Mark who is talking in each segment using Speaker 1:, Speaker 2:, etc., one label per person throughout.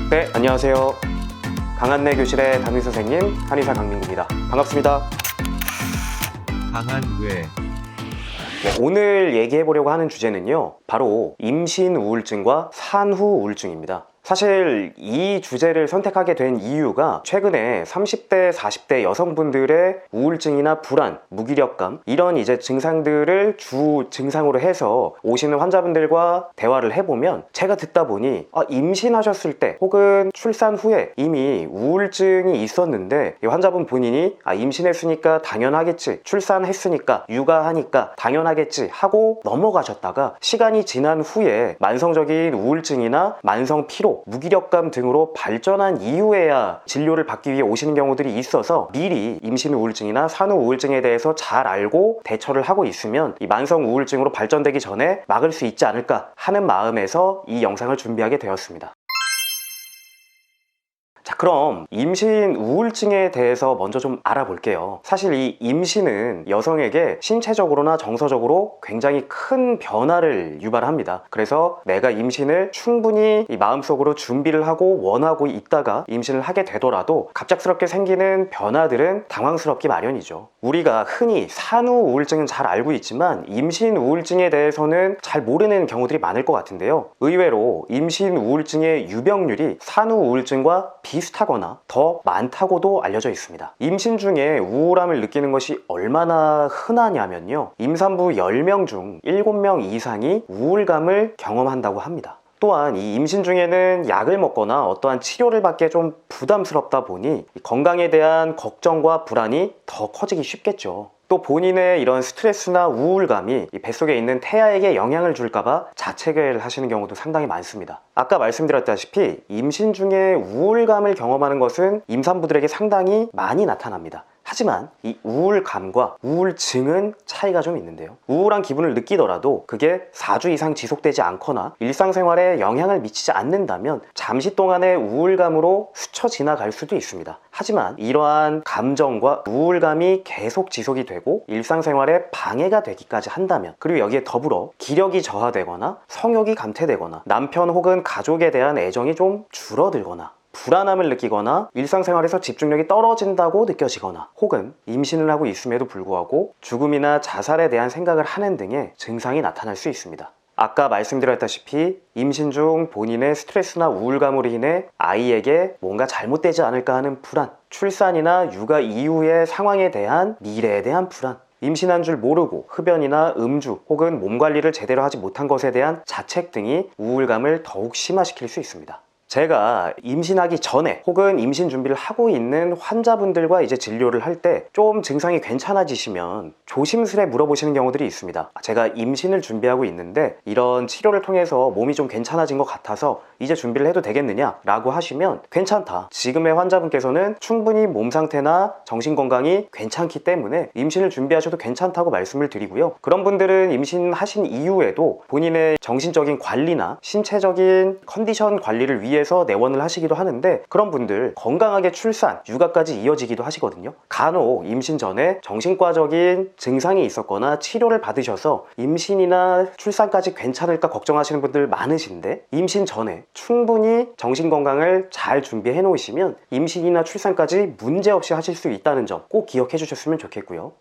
Speaker 1: 네, 안녕하세요. 강한내 교실의 담임 선생님 한의사 강민구입니다. 반갑습니다.
Speaker 2: 강한뇌.
Speaker 1: 네, 오늘 얘기해 보려고 하는 주제는요, 바로 임신 우울증과 산후 우울증입니다. 사실 이 주제를 선택하게 된 이유가 최근에 30대, 40대 여성분들의 우울증이나 불안, 무기력감 이런 이제 증상들을 주 증상으로 해서 오시는 환자분들과 대화를 해보면 제가 듣다 보니 임신하셨을 때 혹은 출산 후에 이미 우울증이 있었는데 이 환자분 본인이 임신했으니까 당연하겠지, 출산했으니까 육아하니까 당연하겠지 하고 넘어가셨다가 시간이 지난 후에 만성적인 우울증이나 만성 피로, 무기력감 등으로 발전한 이후에야 진료를 받기 위해 오시는 경우들이 있어서 미리 임신 우울증이나 산후 우울증에 대해서 잘 알고 대처를 하고 있으면 이 만성 우울증으로 발전되기 전에 막을 수 있지 않을까 하는 마음에서 이 영상을 준비하게 되었습니다. 자, 그럼 임신 우울증에 대해서 먼저 좀 알아볼게요. 사실 이 임신은 여성에게 신체적으로나 정서적으로 굉장히 큰 변화를 유발합니다. 그래서 내가 임신을 충분히 이 마음속으로 준비를 하고 원하고 있다가 임신을 하게 되더라도 갑작스럽게 생기는 변화들은 당황스럽기 마련이죠. 우리가 흔히 산후 우울증은 잘 알고 있지만 임신 우울증에 대해서는 잘 모르는 경우들이 많을 것 같은데요. 의외로 임신 우울증의 유병률이 산후 우울증과 비슷하거나 더 많다고도 알려져 있습니다. 임신 중에 우울함을 느끼는 것이 얼마나 흔하냐면요, 임산부 10명 중 7명 이상이 우울감을 경험한다고 합니다. 또한 이 임신 중에는 약을 먹거나 어떠한 치료를 받기에 좀 부담스럽다 보니 건강에 대한 걱정과 불안이 더 커지기 쉽겠죠. 또 본인의 이런 스트레스나 우울감이 이 뱃속에 있는 태아에게 영향을 줄까봐 자책을 하시는 경우도 상당히 많습니다. 아까 말씀드렸다시피 임신 중에 우울감을 경험하는 것은 임산부들에게 상당히 많이 나타납니다. 하지만 이 우울감과 우울증은 차이가 좀 있는데요. 우울한 기분을 느끼더라도 그게 4주 이상 지속되지 않거나 일상생활에 영향을 미치지 않는다면 잠시 동안의 우울감으로 스쳐 지나갈 수도 있습니다. 하지만 이러한 감정과 우울감이 계속 지속이 되고 일상생활에 방해가 되기까지 한다면, 그리고 여기에 더불어 기력이 저하되거나 성욕이 감퇴되거나 남편 혹은 가족에 대한 애정이 좀 줄어들거나 불안함을 느끼거나 일상생활에서 집중력이 떨어진다고 느껴지거나 혹은 임신을 하고 있음에도 불구하고 죽음이나 자살에 대한 생각을 하는 등의 증상이 나타날 수 있습니다. 아까 말씀드렸다시피 임신 중 본인의 스트레스나 우울감으로 인해 아이에게 뭔가 잘못되지 않을까 하는 불안, 출산이나 육아 이후의 상황에 대한 미래에 대한 불안, 임신한 줄 모르고 흡연이나 음주 혹은 몸 관리를 제대로 하지 못한 것에 대한 자책 등이 우울감을 더욱 심화시킬 수 있습니다. 제가 임신하기 전에 혹은 임신 준비를 하고 있는 환자분들과 이제 진료를 할 때 좀 증상이 괜찮아지시면 조심스레 물어보시는 경우들이 있습니다. 제가 임신을 준비하고 있는데 이런 치료를 통해서 몸이 좀 괜찮아진 것 같아서 이제 준비를 해도 되겠느냐 라고 하시면 괜찮다, 지금의 환자분께서는 충분히 몸 상태나 정신 건강이 괜찮기 때문에 임신을 준비하셔도 괜찮다고 말씀을 드리고요. 그런 분들은 임신하신 이후에도 본인의 정신적인 관리나 신체적인 컨디션 관리를 위해서 내원을 하시기도 하는데 그런 분들 건강하게 출산, 육아까지 이어지기도 하시거든요. 간혹 임신 전에 정신과적인 증상이 있었거나 치료를 받으셔서 임신이나 출산까지 괜찮을까 걱정하시는 분들 많으신데 임신 전에 충분히 정신 건강을 잘 준비해 놓으시면 임신이나 출산까지 문제없이 하실 수 있다는 점 꼭 기억해 주셨으면 좋겠고요.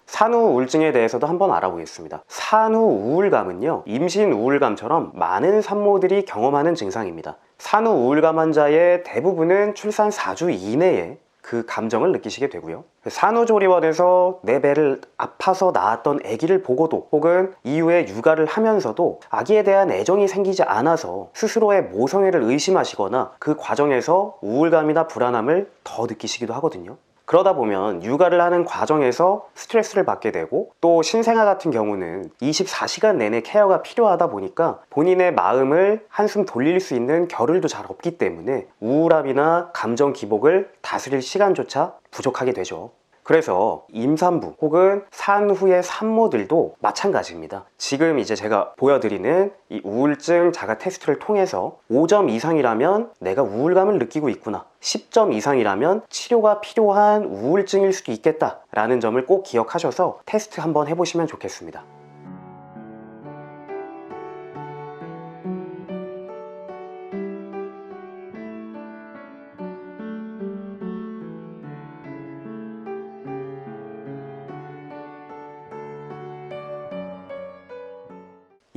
Speaker 1: 산후 우울증에 대해서도 한번 알아보겠습니다. 산후 우울감은요, 임신 우울감처럼 많은 산모들이 경험하는 증상입니다. 산후 우울감 환자의 대부분은 출산 4주 이내에 그 감정을 느끼시게 되고요. 산후조리원에서 내 배를 아파서 낳았던 아기를 보고도 혹은 이후에 육아를 하면서도 아기에 대한 애정이 생기지 않아서 스스로의 모성애를 의심하시거나 그 과정에서 우울감이나 불안함을 더 느끼시기도 하거든요. 그러다 보면 육아를 하는 과정에서 스트레스를 받게 되고 또 신생아 같은 경우는 24시간 내내 케어가 필요하다 보니까 본인의 마음을 한숨 돌릴 수 있는 겨를도 잘 없기 때문에 우울함이나 감정 기복을 다스릴 시간조차 부족하게 되죠. 그래서 임산부 혹은 산후의 산모들도 마찬가지입니다. 지금 이제 제가 보여드리는 이 우울증 자가 테스트를 통해서 5점 이상이라면 내가 우울감을 느끼고 있구나, 10점 이상이라면 치료가 필요한 우울증일 수도 있겠다 라는 점을 꼭 기억하셔서 테스트 한번 해보시면 좋겠습니다.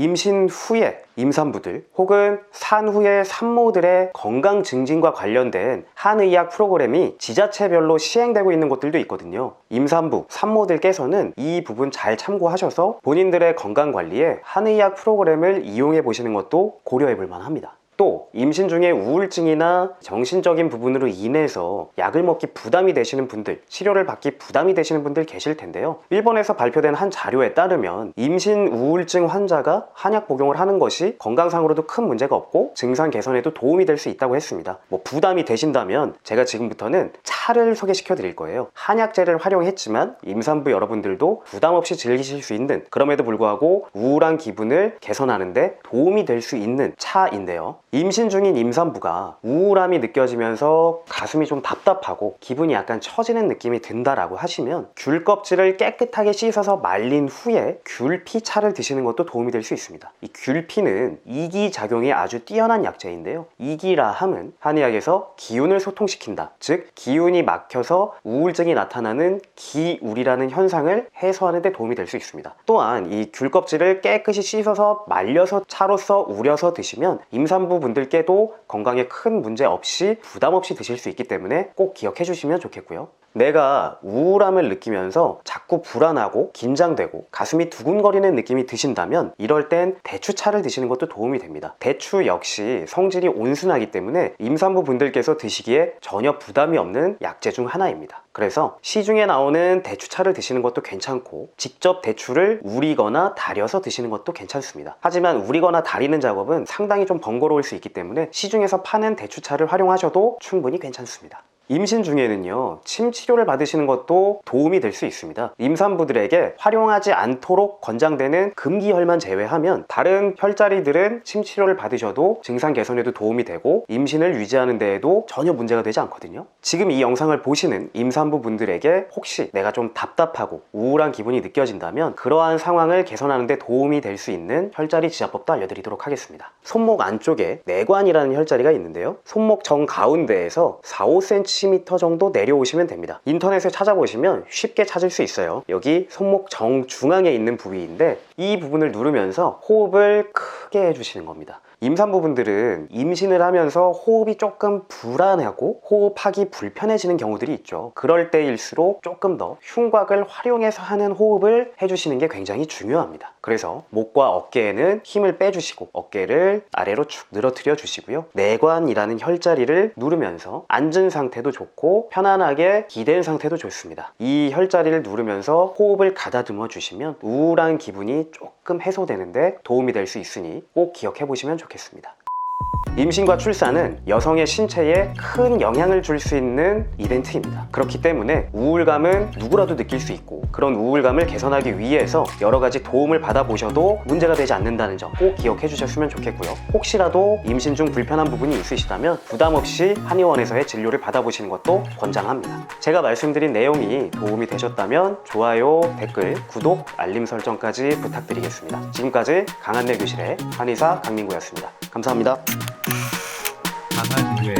Speaker 1: 임신 후에 임산부들 혹은 산후의 산모들의 건강 증진과 관련된 한의학 프로그램이 지자체별로 시행되고 있는 곳들도 있거든요. 임산부, 산모들께서는 이 부분 잘 참고하셔서 본인들의 건강 관리에 한의학 프로그램을 이용해 보시는 것도 고려해 볼 만합니다. 또 임신 중에 우울증이나 정신적인 부분으로 인해서 약을 먹기 부담이 되시는 분들, 치료를 받기 부담이 되시는 분들 계실 텐데요. 일본에서 발표된 한 자료에 따르면 임신 우울증 환자가 한약 복용을 하는 것이 건강상으로도 큰 문제가 없고 증상 개선에도 도움이 될 수 있다고 했습니다. 부담이 되신다면 제가 지금부터는 차를 소개시켜 드릴 거예요. 한약재를 활용했지만 임산부 여러분들도 부담 없이 즐기실 수 있는, 그럼에도 불구하고 우울한 기분을 개선하는 데 도움이 될 수 있는 차인데요. 임신 중인 임산부가 우울함이 느껴지면서 가슴이 좀 답답하고 기분이 약간 처지는 느낌이 든다라고 하시면 귤 껍질을 깨끗하게 씻어서 말린 후에 귤피차를 드시는 것도 도움이 될 수 있습니다. 이 귤피는 이기 작용이 아주 뛰어난 약재인데요. 이기라 함은 한의학에서 기운을 소통시킨다, 즉 기운이 막혀서 우울증이 나타나는 기울이라는 현상을 해소하는 데 도움이 될 수 있습니다. 또한 이 귤 껍질을 깨끗이 씻어서 말려서 차로써 우려서 드시면 임산부 분들께도 건강에 큰 문제 없이 부담 없이 드실 수 있기 때문에 꼭 기억해 주시면 좋겠고요. 내가 우울함을 느끼면서 자꾸 불안하고 긴장되고 가슴이 두근거리는 느낌이 드신다면 이럴 땐 대추차를 드시는 것도 도움이 됩니다. 대추 역시 성질이 온순하기 때문에 임산부 분들께서 드시기에 전혀 부담이 없는 약재 중 하나입니다. 그래서 시중에 나오는 대추차를 드시는 것도 괜찮고 직접 대추를 우리거나 달여서 드시는 것도 괜찮습니다. 하지만 우리거나 달이는 작업은 상당히 좀 번거로울 수 있기 때문에 시중에서 파는 대추차를 활용하셔도 충분히 괜찮습니다. 임신 중에는요, 침 치료를 받으시는 것도 도움이 될 수 있습니다. 임산부들에게 활용하지 않도록 권장되는 금기혈만 제외하면 다른 혈자리들은 침 치료를 받으셔도 증상 개선에도 도움이 되고 임신을 유지하는 데에도 전혀 문제가 되지 않거든요. 지금 이 영상을 보시는 임산부 분들에게 혹시 내가 좀 답답하고 우울한 기분이 느껴진다면 그러한 상황을 개선하는 데 도움이 될 수 있는 혈자리 지압법도 알려드리도록 하겠습니다. 손목 안쪽에 내관이라는 혈자리가 있는데요, 손목 정 가운데에서 4-5cm 정도 내려오시면 됩니다. 인터넷에 찾아보시면 쉽게 찾을 수 있어요. 여기 손목 정중앙에 있는 부위인데 이 부분을 누르면서 호흡을 크게 해주시는 겁니다. 임산부분들은 임신을 하면서 호흡이 조금 불안하고 호흡하기 불편해지는 경우들이 있죠. 그럴 때일수록 조금 더 흉곽을 활용해서 하는 호흡을 해주시는 게 굉장히 중요합니다. 그래서 목과 어깨에는 힘을 빼주시고 어깨를 아래로 축 늘어뜨려 주시고요. 내관이라는 혈자리를 누르면서 앉은 상태도 좋고 편안하게 기댄 상태도 좋습니다. 이 혈자리를 누르면서 호흡을 가다듬어 주시면 우울한 기분이 조금 해소되는데 도움이 될 수 있으니 꼭 기억해 보시면 좋겠습니다. 임신과 출산은 여성의 신체에 큰 영향을 줄 수 있는 이벤트입니다. 그렇기 때문에 우울감은 누구라도 느낄 수 있고 그런 우울감을 개선하기 위해서 여러 가지 도움을 받아보셔도 문제가 되지 않는다는 점 꼭 기억해 주셨으면 좋겠고요. 혹시라도 임신 중 불편한 부분이 있으시다면 부담 없이 한의원에서의 진료를 받아보시는 것도 권장합니다. 제가 말씀드린 내용이 도움이 되셨다면 좋아요, 댓글, 구독, 알림 설정까지 부탁드리겠습니다. 지금까지 강한내 교실의 한의사 강민구였습니다. 감사합니다.
Speaker 2: 강한 뇌